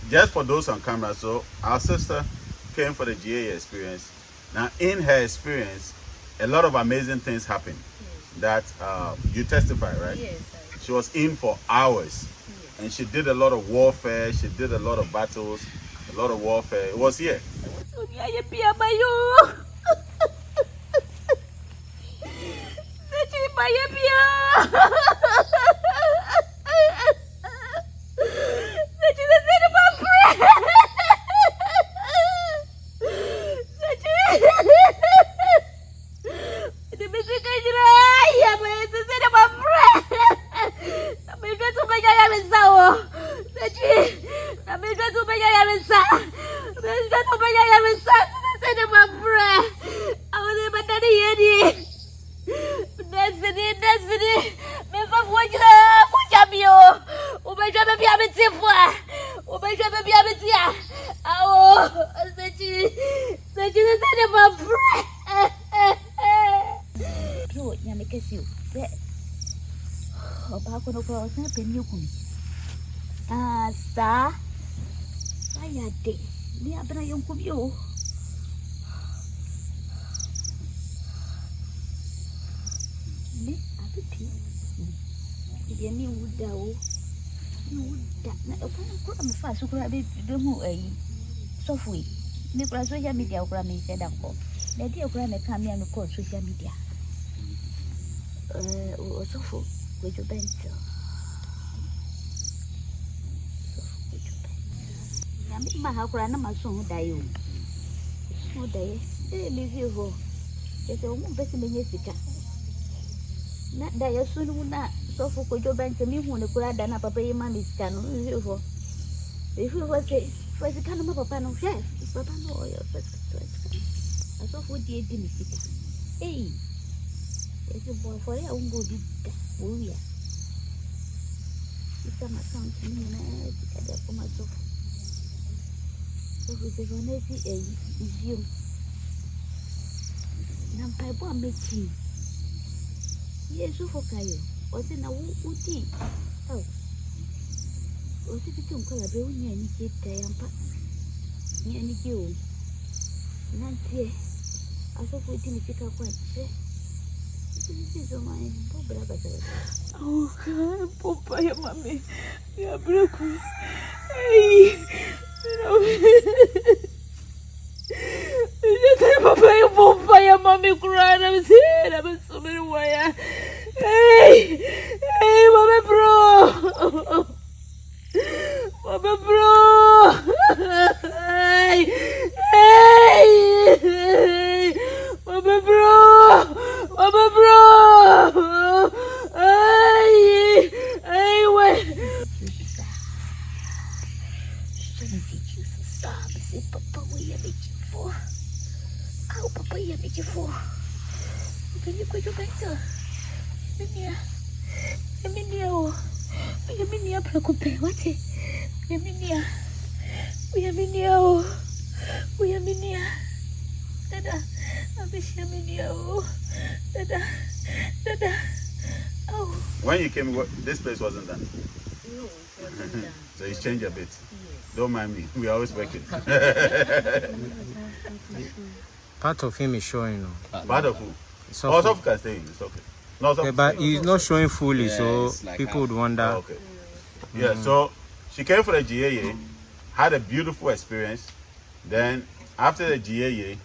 Just for those on camera, so our sister came for the GA experience. Now, in her experience, a lot of amazing things happened. That you testify, right? Yes. She was in for hours, and she did a lot of warfare. She did a lot of battles, a lot of warfare. It was here. Social media social media. Mahakura na maso dayo. So day, live ho. Just a woman best in Jessica. Not dayo soon na so for Kojo Bank to me when the Kurada na papa mammy scan ho. If you was a first kind of papa no chef, papa no your first. I saw for the Dimisita. Hey, it's a boy for your own body. Oh, yeah. It's a account to me and I for myself. So we say, when I see is you. Nampa making. Yes, so for Kayo. Was in a woody. Oh, was it become Calabrian and get Diampa? Nearly you. Nancy, I saw for Dimisita quite. This is my brother. Oh, God, Papa, your mommy. You're broken. Hey, Papa, your mommy cried. I was here. I was so many wire. Hey, Mama, bro. Mama, bro. Hey, Mama, bro. Mama, bro. Hey, wait. Papa, we have it for. Oh, Papa, you have it for. Can you go better? Minia, Minia, Minia, Procope, what? Minia, we have Minia, we have Minia. Dada, I wish you Minia, Dada. Oh. When you came, this place wasn't done. No, it wasn't done. So it's changed a bit. Yes. Don't mind me. We are always working. Part of him is showing. Part of who? Also, can stay in. It's okay. No, yeah, but he's not showing fully, so like people would wonder. Oh, okay. Yeah, so she came for the GAA, had a beautiful experience. Then after the GAA,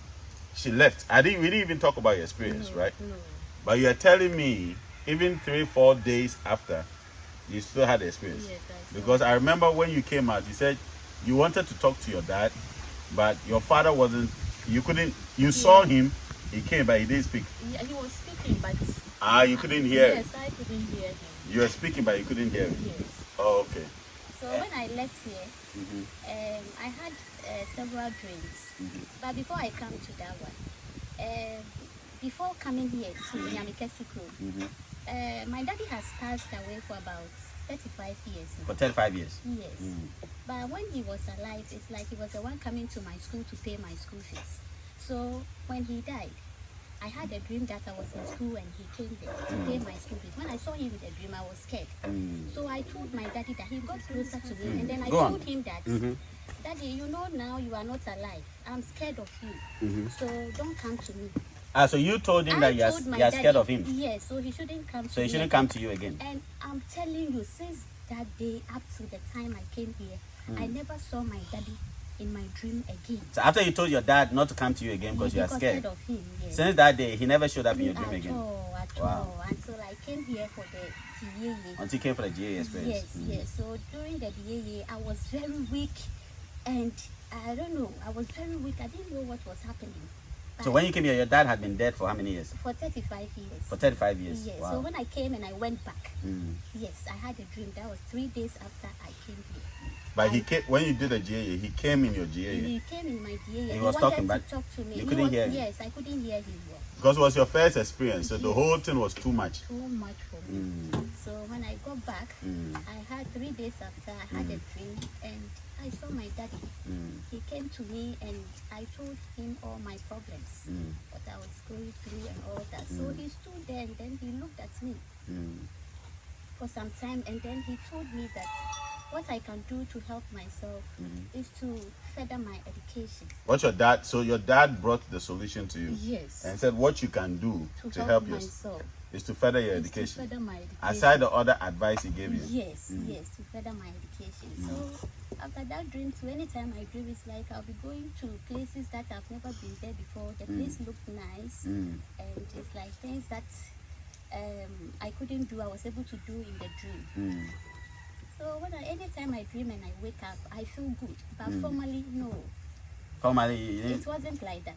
she left. We didn't even talk about your experience, right? No. But you are telling me, even 3-4 days after, you still had the experience. Yes, because I remember when you came out, you said you wanted to talk to your dad, but your father wasn't. You couldn't. You saw him. He came, but he didn't speak. Yeah, he was speaking, but you couldn't hear. Yes, I couldn't hear him. You were speaking, but you couldn't hear him. Yes. Oh, okay. So when I left here, I had several dreams. But before I come to that one, before coming here to Nyamikesi Crew, my daddy has passed away for about 35 years now. For 35 years? Yes. But when he was alive, it's like he was the one coming to my school to pay my school fees. So when he died, I had a dream that I was in school and he came there to pay my school fees. When I saw him with a dream, I was scared. So I told my daddy that he got closer to me, and then I told him that, Daddy, you know now you are not alive. I'm scared of you. So don't come to me. So you told him that you are scared of him? Yes, so he shouldn't come to me. So he shouldn't come to you again? And I'm telling you, since that day up to the time I came here, I never saw my daddy in my dream again. So after you told your dad not to come to you again because you are scared of him, yes. Since that day, he never showed up in your dream again? At all. Until I came here for the DAA. Until you came for the GA experience? Yes. So during the DAA, I was very weak. And I don't know, I was very weak. I didn't know what was happening. So when you came here, your dad had been dead for how many years? For 35 years. For 35 years? Yes. Wow. So when I came and I went back, yes, I had a dream. That was 3 days after I came here. But he came, when you did the GA, he came in your GA? He came in my GA. He was talking, but to talk to me. You couldn't hear him? Yes, I couldn't hear him. Because it was your first experience, so the whole thing was too much. Too much for me. So when I got back, I had 3 days after I had a dream, and I saw my daddy. He came to me and I told him all my problems, what I was going through and all that. So he stood there and then he looked at me for some time, and then he told me that what I can do to help myself is to further my education. What your dad, so your dad brought the solution to you? Yes. And said what you can do to help yourself is to further your education. To further my education. Aside the other advice he gave you? Yes, yes, to further my education. So after that dream, so anytime I dream, it's like I'll be going to places that I've never been there before. The place looked nice, and it's like things that I couldn't do, I was able to do in the dream. So anytime I dream and I wake up, I feel good. But formally, no. Formally, it wasn't like that.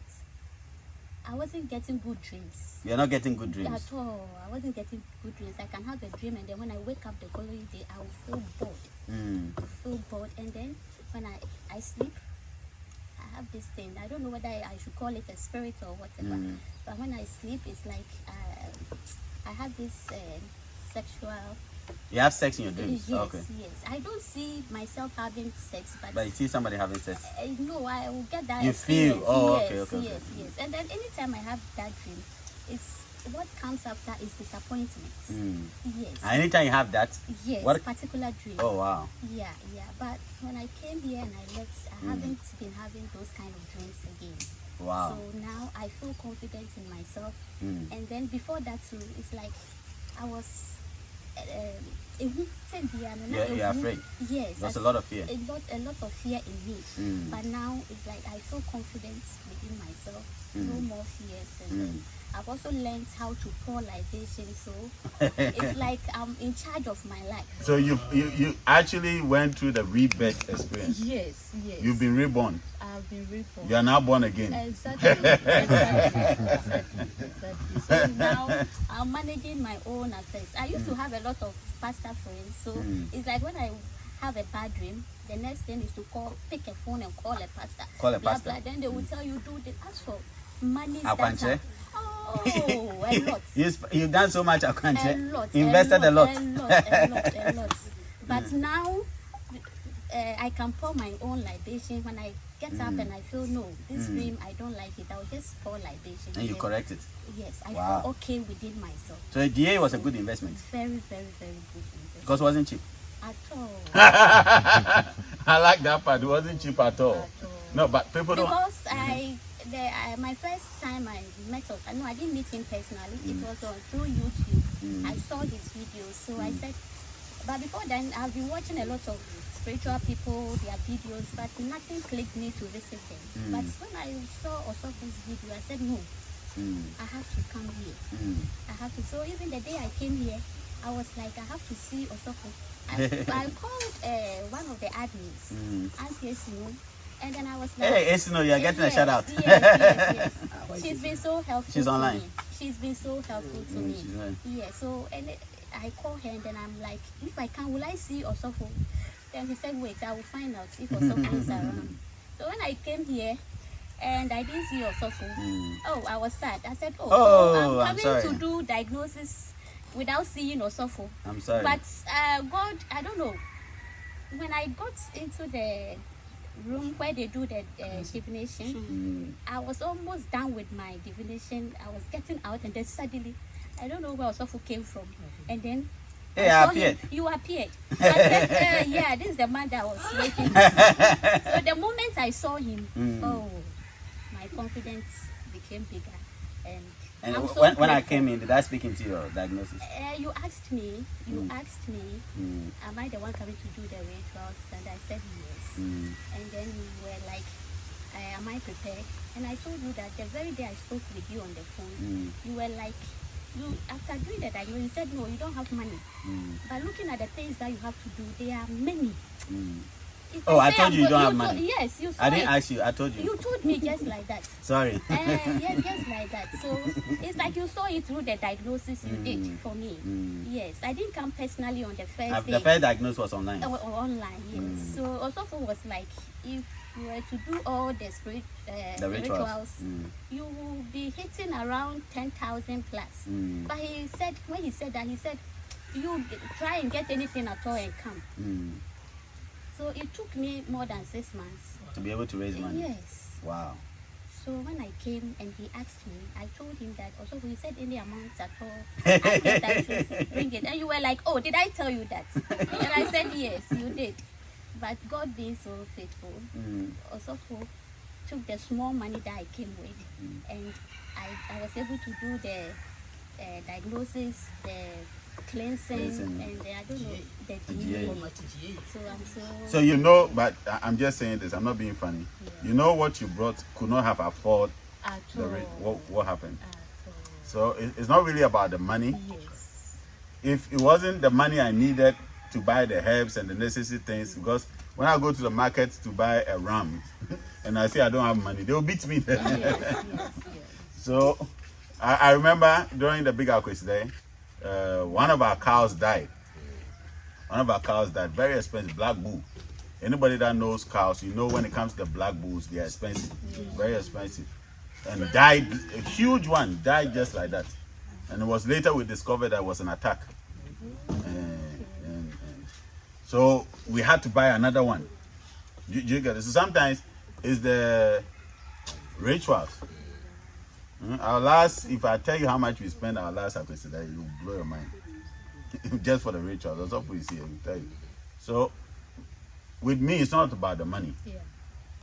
I wasn't getting good dreams. You're not getting good dreams? At all. I wasn't getting good dreams. I can have a dream and then when I wake up the following day, I will feel bored. I feel bored. And then when I sleep, I have this thing. I don't know whether I should call it a spirit or whatever. But when I sleep, it's like I have this sexual... You have sex in your dreams? Yes, okay. Yes. I don't see myself having sex, but you see somebody having sex? No, I will get that. You experience. feel? Oh, yes, okay. Yes. And then anytime I have that dream, it's what comes after is disappointment. Yes. And anytime you have that? Yes. What particular dream? Oh wow. Yeah. But when I came here and I left, I haven't been having those kind of dreams again. Wow. So now I feel confident in myself. And then before that too, it's like I was. You're afraid? Yes. There's a lot of fear. A lot of fear in me. But now it's like I feel confident within myself. No more fears. And I've also learned how to pour libation. So it's like I'm in charge of my life. So you actually went through the rebirth experience? Yes. You've been reborn? I've been reborn. You are now born again? Exactly. So now I'm managing my own affairs. I used to have a lot of pastor friends. So it's like when I have a bad dream, the next thing is to pick a phone and call a pastor. Call a pastor. Blah. Then they will tell you, ask for money. Oh, a lot. You've done so much, Akwanche. A lot. Invested a lot. A lot. But now I can pour my own libation. When I get up and I feel, no, this dream, I don't like it, I'll just pour libation. And you correct it? Yes, I feel okay within myself. So the DA was a good investment? Very, very, very good investment. Because it wasn't cheap? At all. I like that part. It wasn't cheap at all. No, but people don't... Because my first time I met up, I didn't meet him personally. It was through YouTube. I saw his videos. So I said, but before then, I've been watching a lot of spiritual people, their videos, but nothing clicked me to visit them. But when I saw this video, I said, no, I have to come here. I have to. So even the day I came here, I was like, I have to see Osofo. I called one of the admins, Auntie Esino, and then I was like, hey, Esino, you're getting a shout out. Yes. She's been so helpful. She's online. To me. She's been so helpful to me. Yeah, so I call her and then I'm like, if I can, will I see Osofo? Then he said, wait, I will find out if Osofo is around. So when I came here and I didn't see Osofo, I was sad. I said, I'm having to do diagnosis without seeing Osofo. I'm sorry. But God, I don't know. When I got into room where they do the divination. I was almost done with my divination. I was getting out, and then suddenly, I don't know where Osofu came from, and then Hey, I I saw appeared. him. You appeared. So I said, yeah, this is the man that I was waiting to see. So the moment I saw him, oh, my confidence became bigger. And I'm so when I grateful. came in, did I speak into your diagnosis? You asked me, am I the one coming to do the rituals? And I said yes. And then you were like, am I prepared? And I told you that the very day I spoke with you on the phone, you were like, after doing the diagnosis, you said, no, you don't have money. But looking at the things that you have to do, there are many. If Oh, I say told you you don't have money. Yes, you saw I didn't it. ask you. I told you. You told me just like that. Sorry. Yeah, just like that. So it's like you saw it through the diagnosis you did for me. Yes, I didn't come personally on the first day. The first diagnosis was online. Or online, yes. So Osofu was like, if you were to do all the spirit The rituals. you will be hitting around 10,000 plus. But he said, when he said that, he said, you try and get anything at all and come. So it took me more than 6 months. To be able to raise money. Yes. Wow. So when I came and he asked me, I told him that also he said any amount at all. I said I should bring it. And you were like, oh, did I tell you that? And I said, yes, you did. But God being so faithful, also took the small money that I came with. And I was able to do the diagnosis, the cleansing, and I don't know, the GA. So I'm So you know, but I'm just saying this, I'm not being funny. You know what you brought could not have afforded at the all. what happened. At all. So it's not really about the money. Yes. If it wasn't the money I needed to buy the herbs and the necessary things, because when I go to the market to buy a ram and I say I don't have money, they'll beat me there. Yes. So I remember during the big Akwes day, one of our cows died. Very expensive, black bull. Anybody that knows cows, you know when it comes to the black bulls, they are expensive, very expensive. And died, a huge one, died just like that. And it was later we discovered that it was an attack. And so we had to buy another one. You get it? So sometimes it's the rituals. Our last, if I tell you how much we spend our last episode today, it will blow your mind. Just for the rituals. That's what we see, I will tell you. So with me, it's not about the money. Yeah.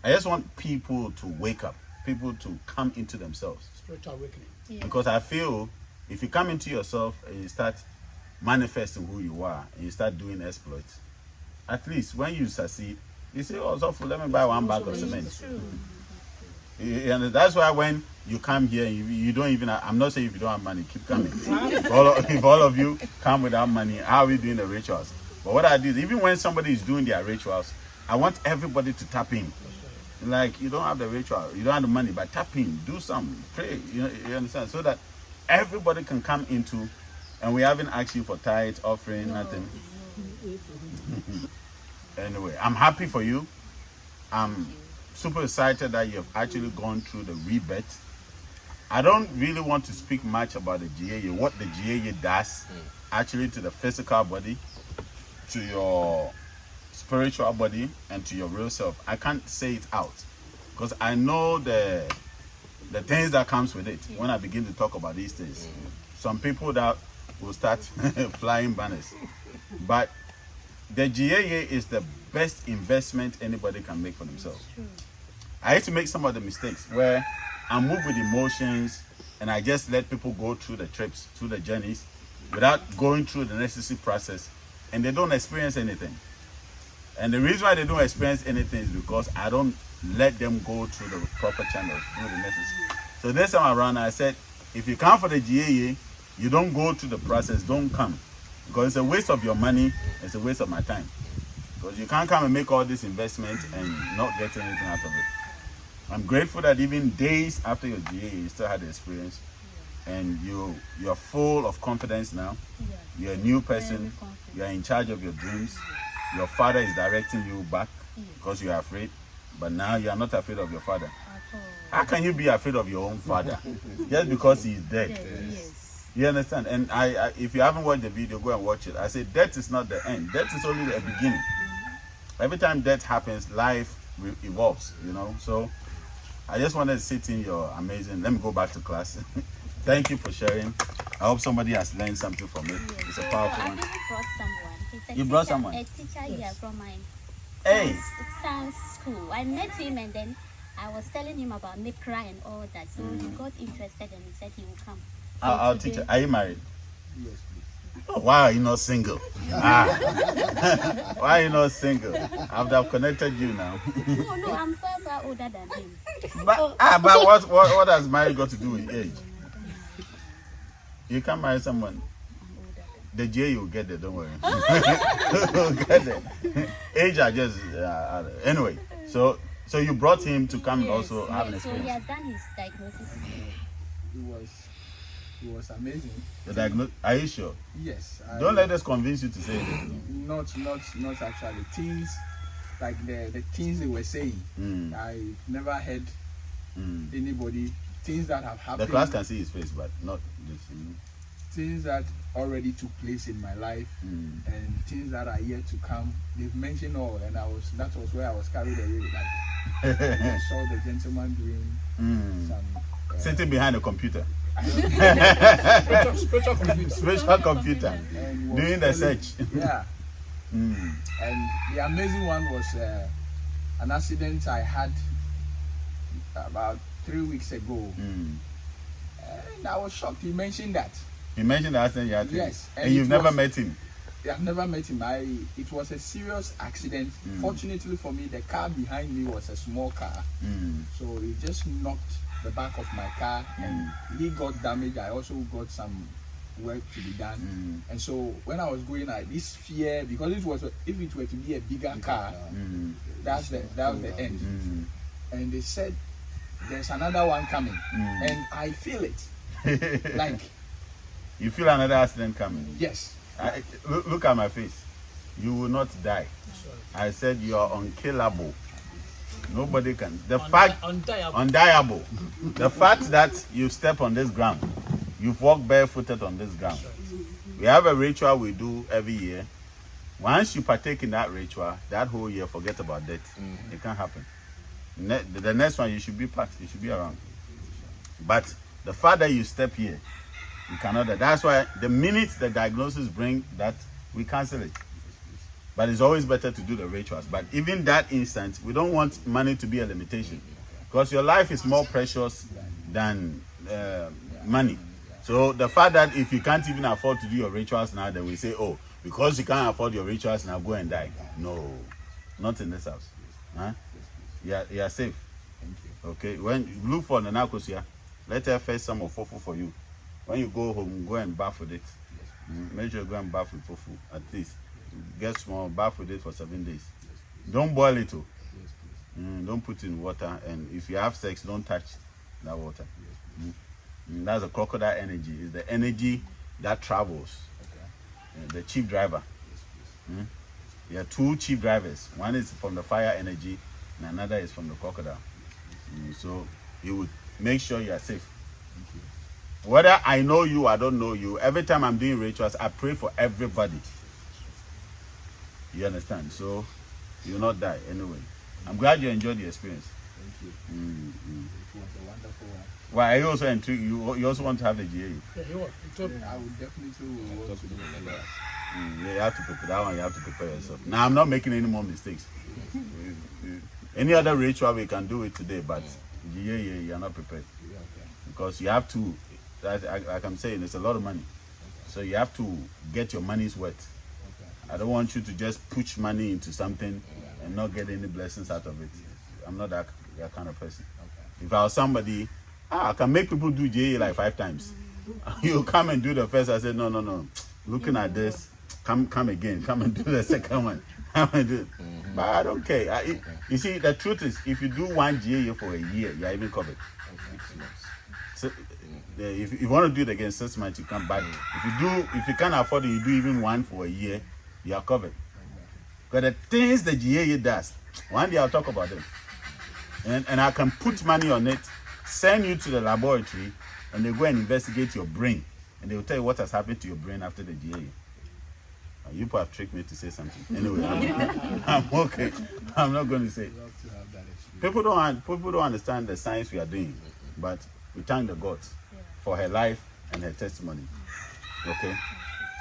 I just want people to wake up, people to come into themselves. Spiritual awakening. Yeah. Because I feel if you come into yourself and you start manifesting who you are and you start doing exploits, at least when you succeed, you say, oh, so let me buy one bag of cement. And that's why when you come here, you don't even, I'm not saying if you don't have money, keep coming. If all of you come without money, how are we doing the rituals? But what I do is, even when somebody is doing their rituals, I want everybody to tap in. Like, you don't have the ritual, you don't have the money, but tap in, do something, pray, you understand? So that everybody can come into, and we haven't asked you for tithes, offering, nothing. Anyway, I'm happy for you. I'm super excited that you have actually gone through the rebirth. I don't really want to speak much about the GAA, what the GAA does actually to the physical body, to your spiritual body, and to your real self. I can't say it out because I know the things that comes with it when I begin to talk about these things. Some people that will start flying banners. But the GAA is the best investment anybody can make for themselves. I used to make some of the mistakes where I move with emotions and I just let people go through the trips, through the journeys, without going through the necessary process, and they don't experience anything. And the reason why they don't experience anything is because I don't let them go through the proper channels, through the necessary. So this time around, I said, if you come for the GAA, you don't go through the process, don't come. Because it's a waste of your money, it's a waste of my time. Because you can't come and make all this investment and not get anything out of it. I'm grateful that even days after your GA, you still had the experience, and you're full of confidence now. You're a new person. You're in charge of your dreams. Your father is directing you back because you are afraid, but now you are not afraid of your father. How can you be afraid of your own father just because he is dead? Yes. You understand? And I if you haven't watched the video, go and watch it. I say death is not the end. Death is only the beginning. Every time death happens, life evolves, you know. So I just wanted to sit in your amazing. Let me go back to class. Thank you for sharing. I hope somebody has learned something from it. It's a powerful I one. even brought someone. He's a You brought teacher, someone? A teacher here from my Hey. son's school. I met him and then I was telling him about Mikra and all that. So he got interested and he said he will come. So Our today- teacher, are you married? Yes, please. Oh, why are you not single? Why are you not single? I would have connected you now. No, I'm far older than him. But what has marriage got to do with age? You can't marry someone. The J you'll get there, don't worry. You'll get there. Age are just anyway. So you brought him to come and also have an Yes, so he experience. has done his diagnosis. It was amazing. The diagnosis. Are you sure? Yes. Don't let us convince you to say it. Not actually. Things like the things they were saying. I never heard anybody. Things that have The happened. class can see his face, but not this. Things that already took place in my life and things that are yet to come. They've mentioned all, and that was where I was carried away. Like I saw the gentleman doing some Sitting behind a computer. spiritual computer. Spiritual computer. And was Doing the telling- search. Yeah. And the amazing one was an accident I had about 3 weeks ago. And I was shocked. He mentioned that. You mentioned the accident you had. Yes, And and you've it never was- met him. I've never met him. It was a serious accident. Fortunately for me, the car behind me was a small car. So it just knocked the back of my car and he got damaged. I also got some work to be done. And so when I was going, this fear, because if it were to be a bigger car, that was the end. And they said there's another one coming, and I feel it. Like, You feel another accident coming. yes. Look at my face. You will not die. I said you are unkillable. Nobody can. The fact undiable. The fact that you step on this ground, you've walked barefooted on this ground. We have a ritual we do every year. Once you partake in that ritual, that whole year, forget about death. It can't happen. The next one, you should be part. You should be around. But the fact that you step here, you cannot. That's why the minute the diagnosis bring that, we cancel it. But it's always better to do the rituals. But even that instant, we don't want money to be a limitation, because your life is more precious than money. So the fact that if you can't even afford to do your rituals now, then we say, oh, because you can't afford your rituals now, go and die. No, not in this house. Huh? You are safe. Okay. When you look for the narcos here, let her fetch some of fufu for you. When you go home, go and bath with it. Make sure you go and bath with fufu at least. Get small, bath with it for 7 days. Don't boil it. Don't put it in water. And if you have sex, don't touch that water. That's a crocodile energy. It's the energy that travels. The chief driver. There are two chief drivers. One is from the fire energy, and another is from the crocodile. So you would make sure you are safe. Whether I know you or I don't know you, every time I'm doing rituals, I pray for everybody. You understand? So you will not die anyway. I'm glad you enjoyed the experience. Thank you. It was a wonderful one. Well, are you also intrigued? You also want to have the GA? I would definitely want to do that. Yeah, you have to prepare that one. You have to prepare yourself. Now I'm not making any more mistakes. Any other ritual we can do it today, but GA, you are not prepared because you have to. Like I'm saying, it's a lot of money, so you have to get your money's worth. I don't want you to just push money into something and not get any blessings out of it. I'm not that kind of person. If I was somebody, I can make people do GA like 5 times. You come and do the first. I said, no. Looking at this, come again. Come and do the second one. Come and do it. But I don't care. You see, the truth is, if you do one GA for a year, you're even covered. So, if you want to do it again 6 months, you come back. If you can't afford it, you do even one for a year, you are covered. Because the things the GA does, one day I'll talk about them. And I can put money on it, send you to the laboratory, and they go and investigate your brain. And they will tell you what has happened to your brain after the GA. You people have tricked me to say something. Anyway, I'm okay. I'm not going to say. People don't understand the science we are doing, but we thank the God for her life and her testimony. Okay,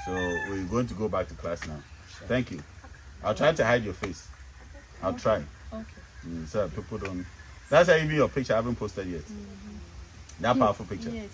so we're going to go back to class now. Thank you. I'll try to hide your face. I'll try. Okay. So that people don't. That's even your picture I haven't posted yet. That powerful picture. Yes.